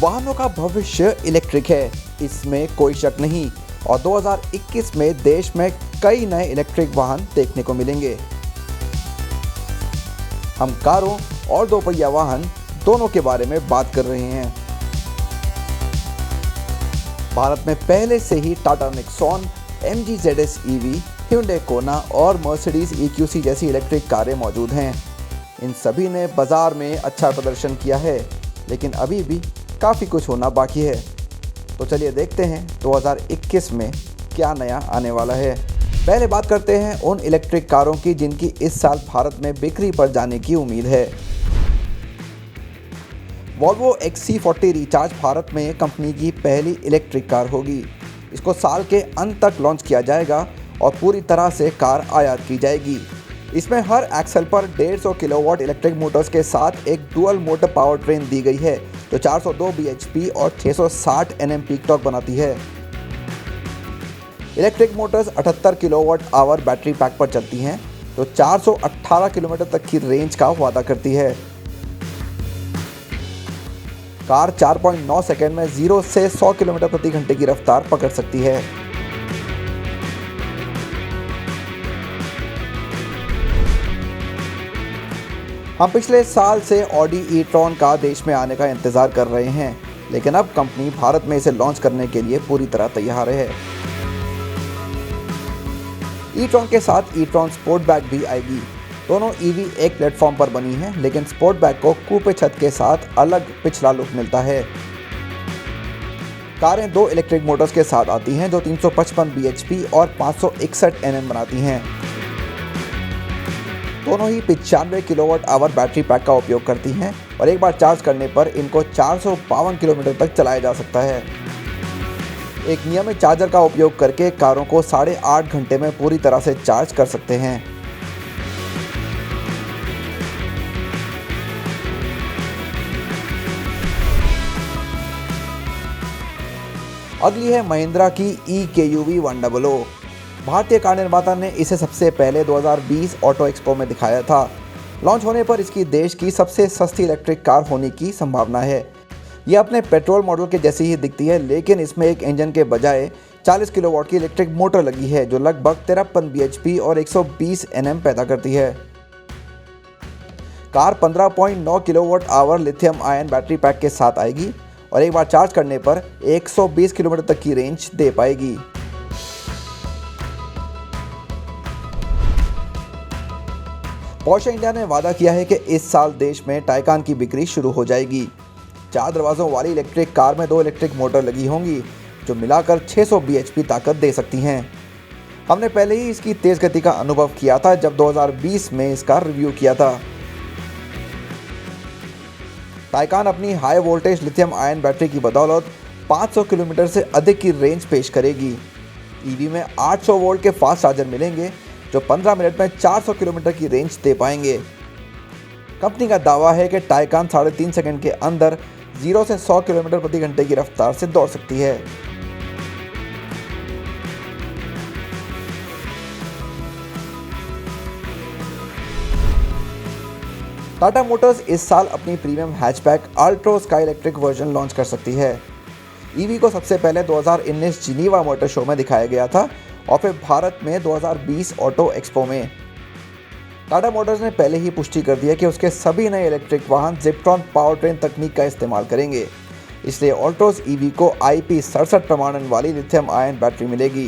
वाहनों का भविष्य इलेक्ट्रिक है, इसमें कोई शक नहीं। और 2021 में देश में कई नए इलेक्ट्रिक वाहन देखने को मिलेंगे। हम कारों और दोपहिया वाहन दोनों के बारे में बात कर रहे हैं। भारत में पहले से ही Tata Nexon, MG ZS EV, Hyundai Kona और Mercedes EQC जैसी इलेक्ट्रिक कारें मौजूद हैं। इन सभी ने बाजार में अच्छा प्रदर्शन किया है, लेकिन अभी भी काफ़ी कुछ होना बाकी है। तो चलिए देखते हैं 2021 में क्या नया आने वाला है। पहले बात करते हैं उन इलेक्ट्रिक कारों की जिनकी इस साल भारत में बिक्री पर जाने की उम्मीद है। Volvo XC40 रिचार्ज भारत में कंपनी की पहली इलेक्ट्रिक कार होगी। इसको साल के अंत तक लॉन्च किया जाएगा और पूरी तरह से कार आयात की जाएगी। इसमें हर एक्सल पर 150 किलोवाट इलेक्ट्रिक मोटर्स के साथ एक डुअल मोटर पावर ट्रेन दी गई है, जो 402 bhp और 660 Nm पीक टॉर्क बनाती है। Electric Motors 78 kilowatt hour battery pack पर चलती हैं, जो 418 किलोमीटर तक की रेंज का वादा करती है। कार 4.9 सेकंड में 0 से 100 किलोमीटर प्रति घंटे की रफ्तार पकड़ सकती है। हम पिछले साल से ऑडी e-tron का देश में आने का इंतजार कर रहे हैं, लेकिन अब कंपनी भारत में इसे लॉन्च करने के लिए पूरी तरह तैयार है। e-tron के साथ e-tron स्पोर्टबैग भी आएगी। दोनों EV एक प्लेटफॉर्म पर बनी है, लेकिन स्पोर्टबैग को कूपे छत के साथ अलग पिछला लुक मिलता है। कारें 2 इलेक्ट्रिक मोटर्स के साथ आती हैं, जो 355 bhp और 561 Nm बनाती हैं। दोनों ही 95 किलोवाट आवर बैटरी पैक का उपयोग करती हैं और एक बार चार्ज करने पर इनको 452 किलोमीटर तक चलाया जा सकता है। एक नियमित चार्जर का उपयोग करके कारों को 8.5 घंटे में पूरी तरह से चार्ज कर सकते हैं। अगली है महिंद्रा की eKUV 100। भारतीय कार निर्माता ने इसे सबसे पहले 2020 ऑटो एक्सपो में दिखाया था। लॉन्च होने पर इसकी देश की सबसे सस्ती इलेक्ट्रिक कार होने की संभावना है। यह अपने पेट्रोल मॉडल के जैसी ही दिखती है, लेकिन इसमें एक इंजन के बजाय 40 किलोवाट की इलेक्ट्रिक मोटर लगी है, जो लगभग 53 bhp और 120 Nm पैदा करती है। Car 15.9 kilowatt hour lithium ion battery pack के साथ आएगी और एक बार चार्ज करने पर 120 किलोमीटर तक की रेंज दे पाएगी। पोर्शे इंडिया ने वादा किया है कि इस साल देश में टाइकान की बिक्री शुरू हो जाएगी। 4 दरवाजों वाली इलेक्ट्रिक कार में 2 इलेक्ट्रिक मोटर लगी होंगी, जो मिलाकर 600 bhp ताकत दे सकती हैं। हमने पहले ही इसकी तेज गति का अनुभव किया था जब 2020 में इसका रिव्यू किया था। टाइकान अपनी high voltage lithium ion battery की बदौलत 500 किलोमीटर से अधिक की रेंज पेश करेगी। ईवी में 800 वोल्ट के फास्ट चार्जर मिलेंगे, जो 15 मिनट में 400 किलोमीटर की रेंज दे पाएंगे। कंपनी का दावा है कि टाइकान 3.5 सेकंड के अंदर 0 से 100 किलोमीटर प्रति घंटे की रफ्तार से दौड़ सकती है। टाटा मोटर्स इस साल अपनी premium hatchback अल्ट्रो sky electric version launch कर सकती है। ईवी को सबसे पहले 2019 जिनीवा मोटर शो में दिखाया गया था और फिर भारत में 2020 ऑटो एक्सपो में। टाटा मोटर्स ने पहले ही पुष्टि कर दिया कि उसके सभी नए इलेक्ट्रिक वाहन जिप्ट्रॉन पावर ट्रेन तकनीक का इस्तेमाल करेंगे, इसलिए ऑल्ट्रोस ईवी को IP67 प्रमाणन वाली लिथियम आयन बैटरी मिलेगी।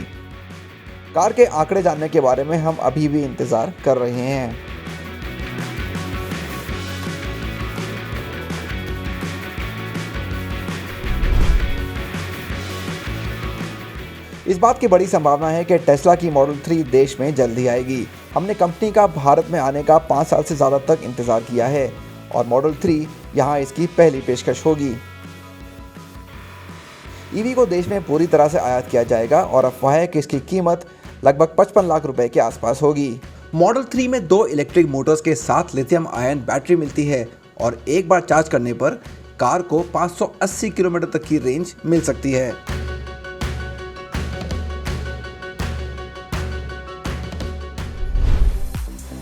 कार के आंकड़े जानने के बारे में हम अभी भी इंतजार कर रहे हैं। इस बात की बड़ी संभावना है कि टेस्ला की मॉडल 3 देश में जल्द ही आएगी। हमने कंपनी का भारत में आने का 5 साल से ज़्यादा तक इंतज़ार किया है और मॉडल 3 यहां इसकी पहली पेशकश होगी। ईवी को देश में पूरी तरह से आयात किया जाएगा और अफवाह है कि इसकी कीमत लगभग 55 लाख रुपए के आसपास होगी। मॉडल 3 में 2 इलेक्ट्रिक मोटर्स के साथ लिथियम आयन बैटरी मिलती है और एक बार चार्ज करने पर कार को 580 किलोमीटर तक की रेंज मिल सकती है।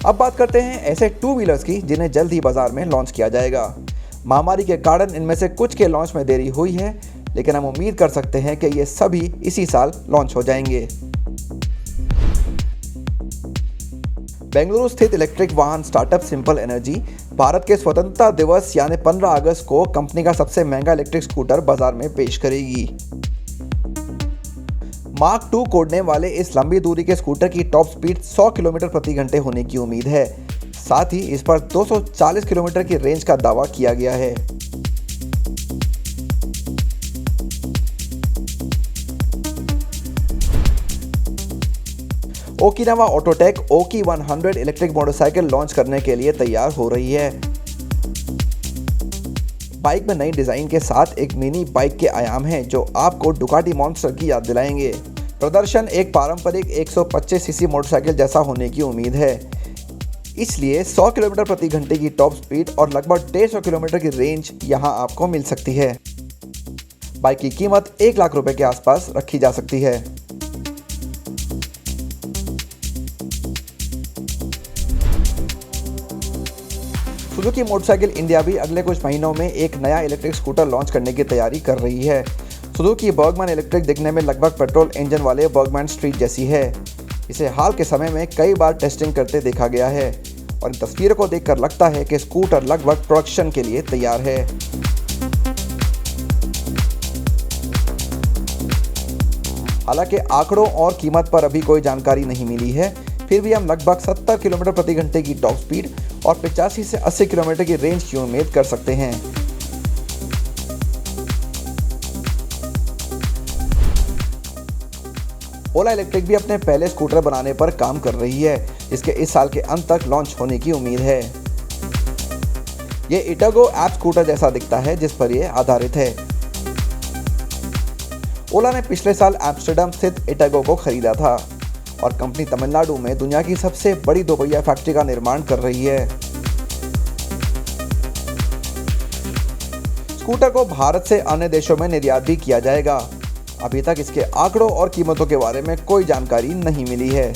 अब बात करते हैं ऐसे 2 व्हीलर्स की जिन्हें जल्द ही बाजार में लॉन्च किया जाएगा। महामारी के कारण इनमें से कुछ के लॉन्च में देरी हुई है, लेकिन हम उम्मीद कर सकते हैं कि ये सभी इसी साल लॉन्च हो जाएंगे। बेंगलुरु स्थित इलेक्ट्रिक वाहन स्टार्टअप सिंपल एनर्जी भारत के स्वतंत्रता दिवस यानी 15 अगस्त को कंपनी का सबसे महंगा इलेक्ट्रिक स्कूटर बाजार में पेश करेगी। मार्क 2 कोडनेम वाले इस लंबी दूरी के स्कूटर की टॉप स्पीड 100 किलोमीटर प्रति घंटे होने की उम्मीद है। साथ ही इस पर 240 किलोमीटर की रेंज का दावा किया गया है। ओकिनावा ऑटोटेक ओकी 100 इलेक्ट्रिक मोटरसाइकिल लॉन्च करने के लिए तैयार हो रही है। बाइक में नई डिजाइन के साथ एक मिनी बाइक के आयाम हैं जो आपको डुकाटी मॉन्स्टर की याद दिलाएंगे। प्रदर्शन एक पारंपरिक 125 सीसी मोटरसाइकिल जैसा होने की उम्मीद है, इसलिए 100 किलोमीटर प्रति घंटे की टॉप स्पीड और लगभग 150 किलोमीटर की रेंज यहां आपको मिल सकती है। बाइक की कीमत 1 लाख रुपए के आसपास रखी जा सकती है। सुजुकी मोटरसाइकिल इंडिया भी अगले कुछ महीनों में एक नया इलेक्ट्रिक स्कूटर लॉन्च करने की तैयारी कर रही है। सुजुकी बर्गमैन इलेक्ट्रिक दिखने में लगभग पेट्रोल इंजन वाले बर्गमैन स्ट्रीट जैसी है। इसे हाल के समय में कई बार टेस्टिंग करते देखा गया है और इन तस्वीरों को देखकर लगता है कि स्कूटर लगभग प्रोडक्शन के लिए तैयार है। हालांकि आंकड़ों और कीमत पर अभी कोई जानकारी नहीं मिली है, फिर भी हम लगभग 70 किलोमीटर प्रति घंटे की टॉप स्पीड और 85 से 80 किलोमीटर की रेंज की उम्मीद कर सकते हैं। ओला इलेक्ट्रिक भी अपने पहले स्कूटर बनाने पर काम कर रही है, जिसके इस साल के अंत तक लॉन्च होने की उम्मीद है। यह इटागो ऐप स्कूटर जैसा दिखता है जिस पर यह आधारित है। ओला ने पिछले साल एम्स्टर्डम स्थित इटागो को खरीदा था और कंपनी तमिलनाडु में दुनिया की सबसे बड़ी दोपहिया फैक्ट्री का निर्माण कर रही है। स्कूटर को भारत से अन्य देशों में निर्यात भी किया जाएगा। अभी तक इसके आंकड़ों और कीमतों के बारे में कोई जानकारी नहीं मिली है।